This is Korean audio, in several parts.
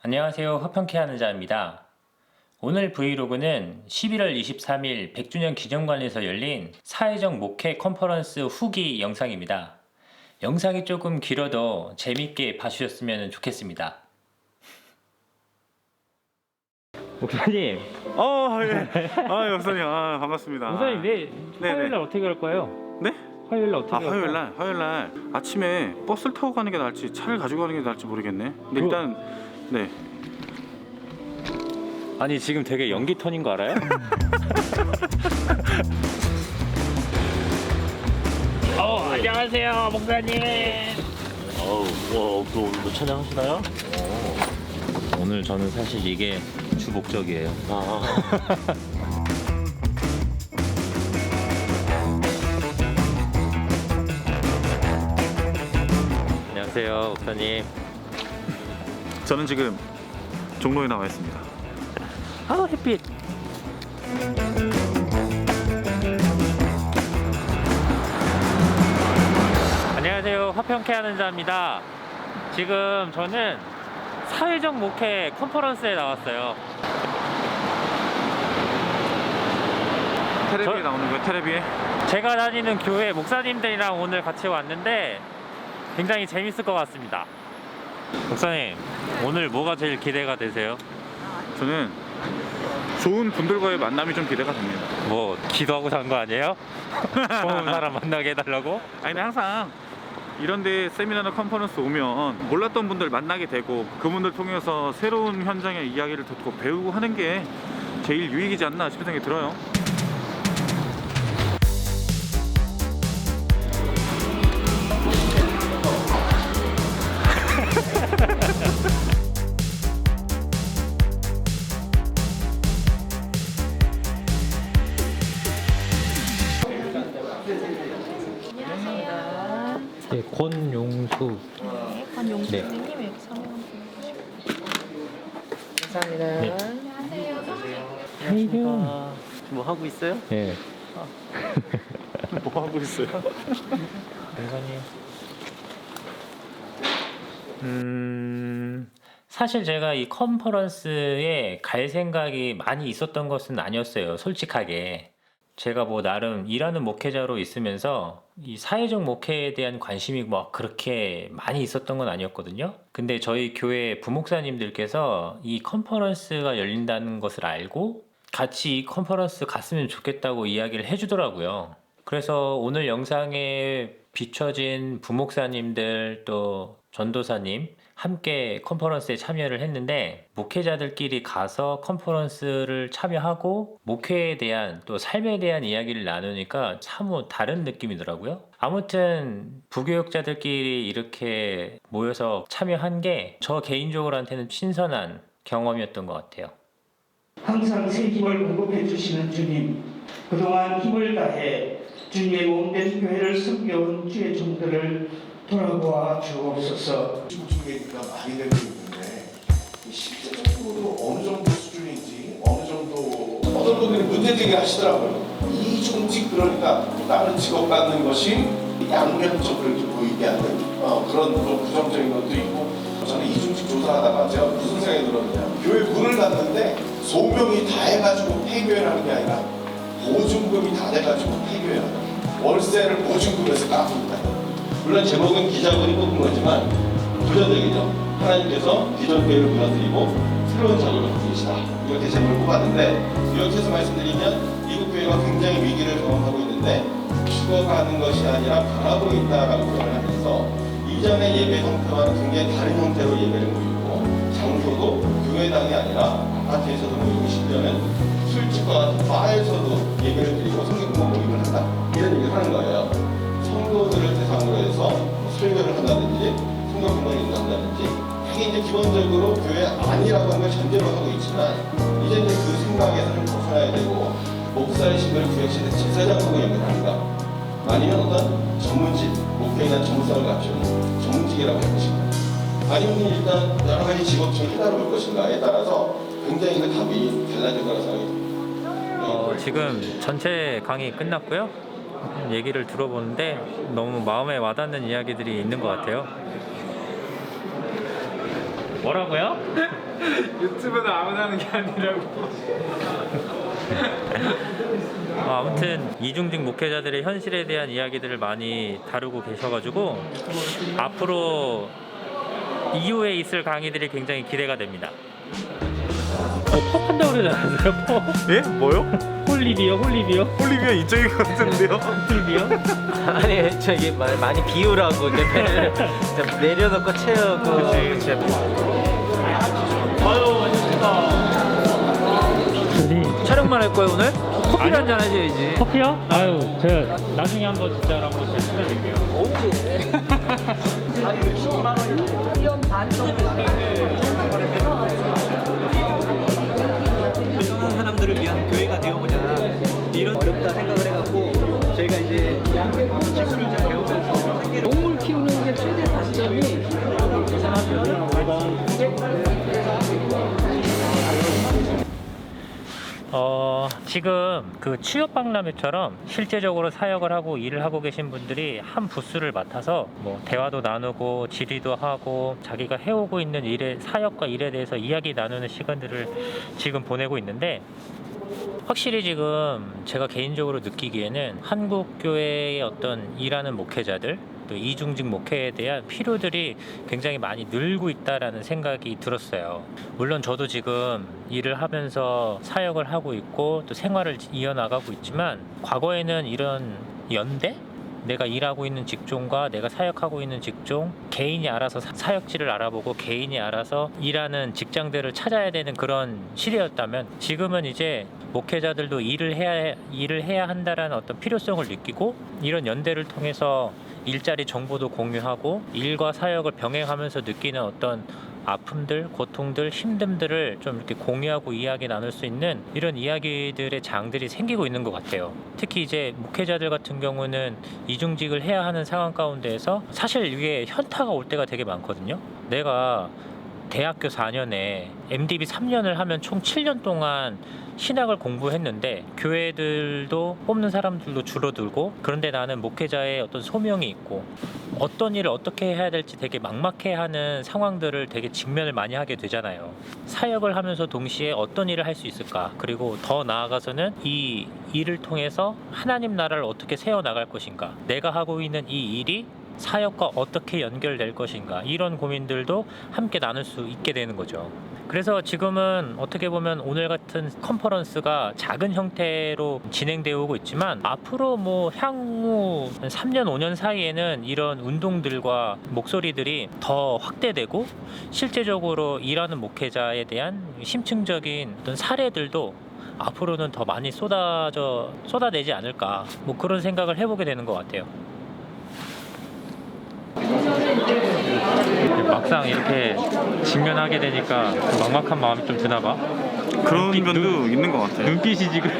안녕하세요. 화평케 하는 자입니다. 오늘 브이로그는 11월 23일 100주년 기념관에서 열린 사회적 목회 컨퍼런스 후기 영상입니다. 영상이 조금 길어도 재밌게 봐주셨으면 좋겠습니다. 목사님, 예. 역사님, 반갑습니다. 목사님 내일 화요일날 어떻게 갈 거예요? 네? 화요일날 어떻게 갈 거예요? 화요일날 아침에 버스를 타고 가는 게 나을지 차를 가지고 가는 게 나을지 모르겠네. 근데 일단, 네. 아니 지금 되게 연기 톤인 거 알아요? 안녕하세요 목사님. 또 오늘도 찬양하시나요? 오늘 저는 사실 이게 주 목적이에요. 안녕하세요 목사님. 저는 지금 종로에 나와 있습니다. 햇빛. 안녕하세요. 화평케 하는 자입니다. 지금 저는 사회적 목회 컨퍼런스에 나왔어요. 테레비에 나오는 거예요, 테레비에? 제가 다니는 교회 목사님들이랑 오늘 같이 왔는데 굉장히 재밌을 것 같습니다. 목사님, 오늘 뭐가 제일 기대가 되세요? 저는 좋은 분들과의 만남이 좀 기대가 됩니다. 뭐 기도하고 산 거 아니에요? 좋은 사람 만나게 해달라고? 아니, 근데 항상 이런데 세미나나 컨퍼런스 오면 몰랐던 분들 만나게 되고 그분들 통해서 새로운 현장의 이야기를 듣고 배우고 하는 게 제일 유익이지 않나 싶은 생각이 들어요. 네, 권용수. 네, 권용수님이 여기 설명 감사합니다. 네. 안녕하세요. 뭐 하고 있어요? 네. 뭐 하고 있어요? 목사님. 사실 제가 이 컨퍼런스에 갈 생각이 많이 있었던 것은 아니었어요. 솔직하게. 제가 뭐 나름 일하는 목회자로 있으면서 이 사회적 목회에 대한 관심이 뭐 그렇게 많이 있었던 건 아니었거든요. 근데 저희 교회 부목사님들께서 이 컨퍼런스가 열린다는 것을 알고 같이 이 컨퍼런스 갔으면 좋겠다고 이야기를 해주더라고요. 그래서 오늘 영상에 비춰진 부목사님들 또 전도사님 함께 컨퍼런스에 참여를 했는데 목회자들끼리 가서 컨퍼런스를 참여하고 목회에 대한 또 삶에 대한 이야기를 나누니까 참 다른 느낌이더라고요. 아무튼 부교육자들끼리 이렇게 모여서 참여한 게 저 개인적으로한테는 신선한 경험이었던 것 같아요. 항상 새 힘을 공급해 주시는 주님, 그동안 힘을 다해 주님의 몸된 교회를 섬겨온 주의 종들을 돌아보아 주옵소서. 중계가 많이 되고 있는데 실제적으로 어느 정도 수준인지 어느 정도 어떤 분들이 문제되게 하시더라고요. 이중직 그러니까 다른 직업 갖는 것이 양면적으로 이렇게 보이게 하는 그런 좀 부정적인 것도 있고 저는 이중직 조사하다가 제가 무슨 생각이 들었냐 교회 문을 닫는데 소명이 다 해가지고 폐교회라는 게 아니라 보증금이 다 돼가지고 폐교회라는 거예요. 월세를 보증금에서 깎습니다. 물론 제목은 기자분이 뽑은 거지만 부정적이죠. 하나님께서 기존 교회를 무너뜨리고 새로운 작업을 하고 계시다. 이렇게 제목을 뽑았는데 이렇게 해서 말씀드리면 미국 교회가 굉장히 위기를 경험하고 있는데 죽어가는 것이 아니라 변하고 있다라고 표현을 하면서 이전의 예배 형태와는 굉장히 다른 형태로 예배를 모이고 장소도 교회당이 아니라 아파트에서도 모이고 심지어는 술집과 같은 바에서도 예배를 드리고 성경 공부 모임을 한다. 이런 얘기를 하는 거예요. 성도들을 대상으로 해서 설교를 한다든지 성경 공부를 인도한다든지 하긴 이제 기본적으로 교회 아니라고 하는 걸 전제로 하고 있지만 이제 그 생각에서 좀 벗어나야 되고 목사의 신분을 구역시대 제사장으로 연결하는가 아니면 어떤 전문직 목회에 대한 전문성을 갖춘 전문직이라고 할 것인가 아니면 일단 여러 가지 직업 중에 하나로 볼 것인가에 따라서 굉장히 그 답이 달라질 거라 생각이 듭니다. 지금 전체 강의 끝났고요. 얘기를 들어보는데 너무 마음에 와닿는 이야기들이 있는 것 같아요. 뭐라고요? 유튜브는 아무나 하는 게 아니라고. 아무튼 이중직 목회자들의 현실에 대한 이야기들을 많이 다루고 계셔가지고 앞으로 이후에 있을 강의들이 굉장히 기대가 됩니다. 퍽 한다고 그러지 않았어요? 퍽? 예? 뭐요? 홀리비요? 홀리비아 이쪽인 것 같은데요? 홀리비요? 아니 저기 많이 비우라고 이제 배를 좀 내려놓고 채우고. 그치. 촬영만 할 거예요 오늘? 커피 한잔 하셔야지. 커피요? 아유, 제가 나중에 한번 진짜로 한번 제가 찾아드릴게요. 떠난 사람들을 위한 교회가 되어보자 이런 어렵다 생각을 해갖고 저희가 이제 기술을 좀 배우면서 동물 키우는 게 최대 단점이 지금 그 취업박람회처럼 실제적으로 사역을 하고 일을 하고 계신 분들이 한 부스를 맡아서 뭐 대화도 나누고 질의도 하고 자기가 해오고 있는 일에 사역과 일에 대해서 이야기 나누는 시간들을 지금 보내고 있는데, 확실히 지금 제가 개인적으로 느끼기에는 한국 교회의 어떤 일하는 목회자들, 또 이중직 목회에 대한 필요들이 굉장히 많이 늘고 있다라는 생각이 들었어요. 물론 저도 지금 일을 하면서 사역을 하고 있고 또 생활을 이어나가고 있지만, 과거에는 이런 연대? 내가 일하고 있는 직종과 내가 사역하고 있는 직종, 개인이 알아서 사역지를 알아보고 개인이 알아서 일하는 직장들을 찾아야 되는 그런 시대였다면, 지금은 이제 목회자들도 일을 해야 한다라는 어떤 필요성을 느끼고 이런 연대를 통해서 일자리 정보도 공유하고 일과 사역을 병행하면서 느끼는 어떤 아픔들, 고통들, 힘듦들을 좀 이렇게 공유하고 이야기 나눌 수 있는 이런 이야기들의 장들이 생기고 있는 것 같아요. 특히 이제 목회자들 같은 경우는 이중직을 해야 하는 상황 가운데에서 사실 이게 현타가 올 때가 되게 많거든요. 내가 대학교 4년에 MDB 3년을 하면 총 7년 동안 신학을 공부했는데 교회들도 뽑는 사람들도 줄어들고, 그런데 나는 목회자의 어떤 소명이 있고 어떤 일을 어떻게 해야 될지 되게 막막해하는 상황들을 되게 직면을 많이 하게 되잖아요. 사역을 하면서 동시에 어떤 일을 할 수 있을까, 그리고 더 나아가서는 이 일을 통해서 하나님 나라를 어떻게 세워나갈 것인가, 내가 하고 있는 이 일이 사역과 어떻게 연결될 것인가, 이런 고민들도 함께 나눌 수 있게 되는 거죠. 그래서 지금은 어떻게 보면 오늘 같은 컨퍼런스가 작은 형태로 진행되어 오고 있지만, 앞으로 뭐 향후 3년 5년 사이에는 이런 운동들과 목소리들이 더 확대되고 실제적으로 일하는 목회자에 대한 심층적인 어떤 사례들도 앞으로는 더 많이 쏟아내지 않을까, 뭐 그런 생각을 해보게 되는 것 같아요. 막상 이렇게 직면하게 되니까 막막한 마음이 좀 드나 봐. 그런 면도 있는 것 같아요. 눈빛이 지금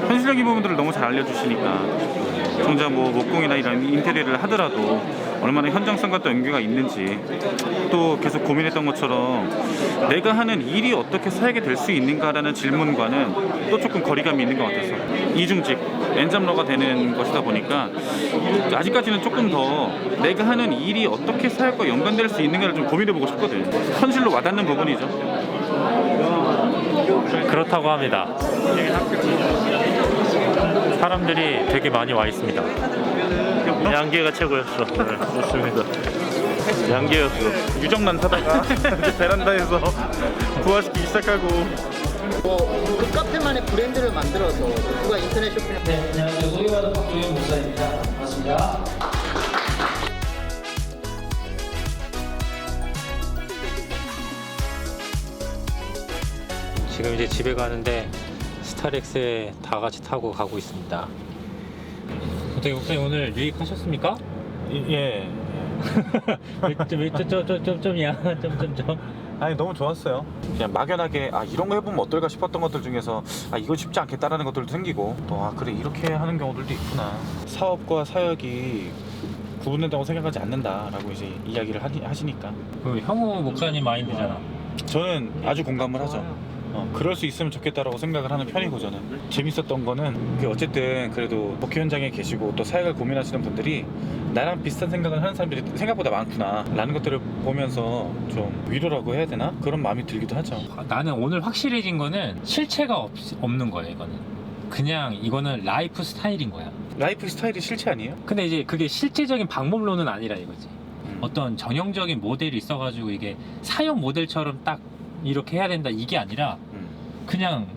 현실적인 부분들을 너무 잘 알려주시니까 정작 뭐 목공이나 이런 인테리어를 하더라도 얼마나 현장성과 또 연계가 있는지, 또 계속 고민했던 것처럼 내가 하는 일이 어떻게 사역이 될 수 있는가라는 질문과는 또 조금 거리감이 있는 것 같아서 이중직 엔잡러가 되는 것이다 보니까 아직까지는 조금 더 내가 하는 일이 어떻게 사역과 연관될 수 있는가를 좀 고민해보고 싶거든. 현실로 와닿는 부분이죠. 그렇다고 합니다. 사람들이 되게 많이 와 있습니다. 양계가 최고였어. 네, 좋습니다. 양계였어. 유정난타다가 이제 베란다에서 부화시키기 시작하고. 그 카페만의 브랜드를 만들어서 누가 인터넷 쇼핑. 네, 안녕하세요. 소개받은 박종현 목사입니다. 반갑습니다. 지금 이제 집에 가는데 스타렉스에 다 같이 타고 가고 있습니다. 어떻게 목사님 오늘 유익하셨습니까? 예. 점이야. 아니 너무 좋았어요. 그냥 막연하게 이런 거 해보면 어떨까 싶었던 것들 중에서 이거 쉽지 않겠다라는 것들도 생기고, 또 그래 이렇게 하는 경우들도 있구나. 사업과 사역이 구분된다고 생각하지 않는다라고 이제 이야기를 하시니까 그 형우 목사님 마인드잖아. 저는 아주 공감을 하죠. 그럴 수 있으면 좋겠다라고 생각을 하는 편이고 저는 재밌었던 거는 어쨌든 그래도 목회 현장에 계시고 또 사역을 고민하시는 분들이 나랑 비슷한 생각을 하는 사람들이 생각보다 많구나 라는 것들을 보면서 좀 위로라고 해야 되나? 그런 마음이 들기도 하죠. 나는 오늘 확실해진 거는 실체가 없는 거예요. 이거는 그냥 이거는 라이프 스타일인 거야. 라이프 스타일이 실체 아니에요? 근데 이제 그게 실제적인 방법론은 아니라 이거지. 어떤 전형적인 모델이 있어가지고 이게 사용 모델처럼 딱 이렇게 해야 된다 이게 아니라 그냥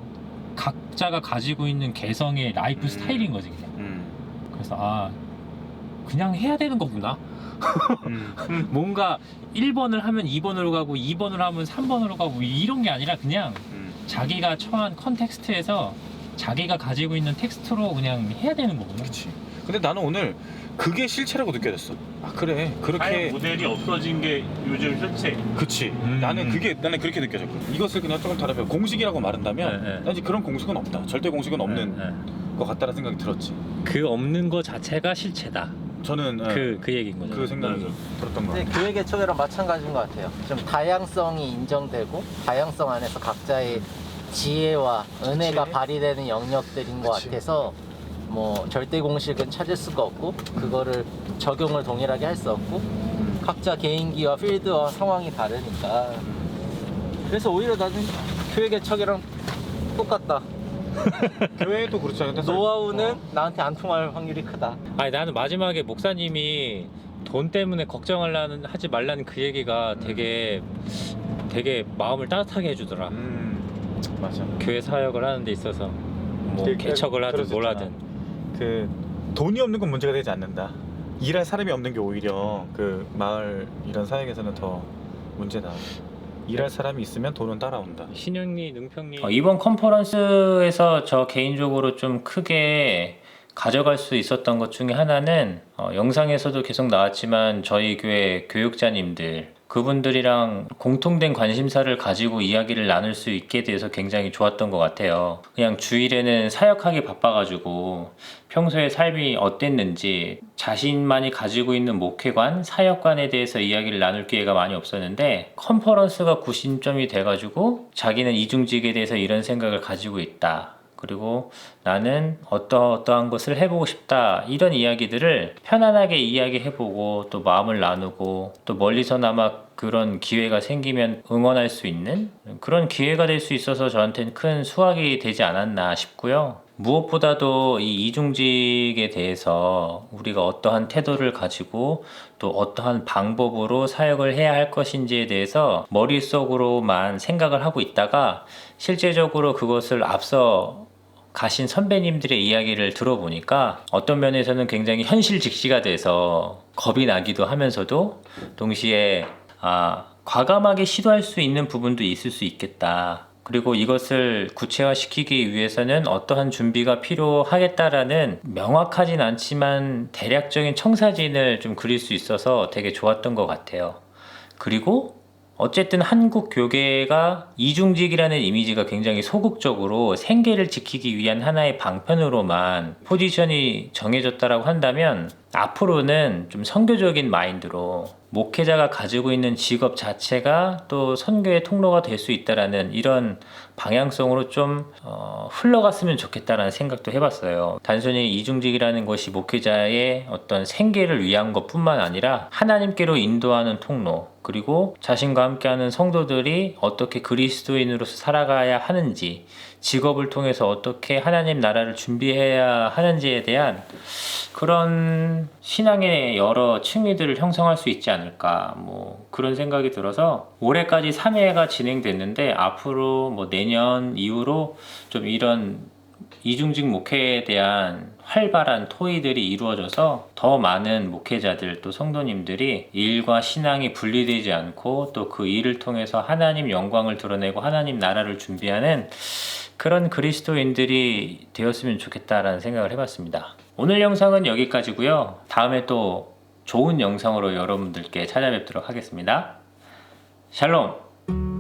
각자가 가지고 있는 개성의 라이프 스타일인 거지 그냥. 그래서 그냥 해야 되는 거구나. 뭔가 1번을 하면 2번으로 가고 2번을 하면 3번으로 가고 이런 게 아니라 그냥 자기가 처한 컨텍스트에서 자기가 가지고 있는 텍스트로 그냥 해야 되는 거구나. 그렇지. 근데 나는 오늘 그게 실체라고 느껴졌어. 그래 그렇게 모델이 없어진 게 요즘 실체. 그치. 나는 그렇게 느껴졌거든. 이것을 그냥 조금 다르게 공식이라고 말한다면 난 이제 그런 공식은 없다. 절대 공식은 없는 것 같다는 생각이 들었지. 그 없는 거 자체가 실체다. 저는 그 얘기인 거죠. 그 생각이 들었던 것 같아요. 교회 개척이랑 마찬가지인 것 같아요. 좀 다양성이 인정되고 다양성 안에서 각자의 지혜와 은혜가 발휘되는 영역들인 것 같아서 뭐 절대 공식은 찾을 수가 없고 그거를 적용을 동일하게 할 수 없고 각자 개인기와 필드와 상황이 다르니까 그래서 오히려 나는 교회 개척이랑 똑같다. 교회도 그렇지 않은데 노하우는 나한테 안 통할 확률이 크다. 아니 나는 마지막에 목사님이 돈 때문에 걱정하려는 하지 말라는 그 얘기가 되게 마음을 따뜻하게 해주더라. 맞아. 교회 사역을 하는 데 있어서 뭐 개척을 하든 뭘 하든 그 돈이 없는 건 문제가 되지 않는다. 일할 사람이 없는 게 오히려 그 마을 이런 사역에서는 더 문제다. 일할 사람이 있으면 돈은 따라온다. 신영리, 능평리 이번 컨퍼런스에서 저 개인적으로 좀 크게 가져갈 수 있었던 것 중에 하나는 영상에서도 계속 나왔지만 저희 교회 교육자님들 그분들이랑 공통된 관심사를 가지고 이야기를 나눌 수 있게 돼서 굉장히 좋았던 것 같아요. 그냥 주일에는 사역하기 바빠가지고 평소에 삶이 어땠는지 자신만이 가지고 있는 목회관, 사역관에 대해서 이야기를 나눌 기회가 많이 없었는데 컨퍼런스가 구심점이 돼가지고 자기는 이중직에 대해서 이런 생각을 가지고 있다. 그리고 나는 어떠한 것을 해보고 싶다 이런 이야기들을 편안하게 이야기해보고 또 마음을 나누고 또 멀리서나마 그런 기회가 생기면 응원할 수 있는 그런 기회가 될 수 있어서 저한테는 큰 수확이 되지 않았나 싶고요. 무엇보다도 이 이중직에 대해서 우리가 어떠한 태도를 가지고 또 어떠한 방법으로 사역을 해야 할 것인지에 대해서 머릿속으로만 생각을 하고 있다가 실제적으로 그것을 앞서 가신 선배님들의 이야기를 들어보니까 어떤 면에서는 굉장히 현실 직시가 돼서 겁이 나기도 하면서도 동시에 과감하게 시도할 수 있는 부분도 있을 수 있겠다. 그리고 이것을 구체화시키기 위해서는 어떠한 준비가 필요하겠다라는 명확하진 않지만 대략적인 청사진을 좀 그릴 수 있어서 되게 좋았던 것 같아요. 그리고 어쨌든 한국 교계가 이중직이라는 이미지가 굉장히 소극적으로 생계를 지키기 위한 하나의 방편으로만 포지션이 정해졌다라고 한다면 앞으로는 좀 선교적인 마인드로 목회자가 가지고 있는 직업 자체가 또 선교의 통로가 될 수 있다라는 이런 방향성으로 좀 흘러갔으면 좋겠다라는 생각도 해봤어요. 단순히 이중직이라는 것이 목회자의 어떤 생계를 위한 것뿐만 아니라 하나님께로 인도하는 통로, 그리고 자신과 함께하는 성도들이 어떻게 그리스도인으로서 살아가야 하는지, 직업을 통해서 어떻게 하나님 나라를 준비해야 하는지에 대한 그런 신앙의 여러 층위들을 형성할 수 있지 않을까, 뭐 그런 생각이 들어서 올해까지 3회가 진행됐는데 앞으로 뭐 내년 이후로 좀 이런 이중직 목회에 대한 활발한 토의들이 이루어져서 더 많은 목회자들 또 성도님들이 일과 신앙이 분리되지 않고 또 그 일을 통해서 하나님 영광을 드러내고 하나님 나라를 준비하는 그런 그리스도인들이 되었으면 좋겠다라는 생각을 해봤습니다. 오늘 영상은 여기까지고요. 다음에 또 좋은 영상으로 여러분들께 찾아뵙도록 하겠습니다. 샬롬!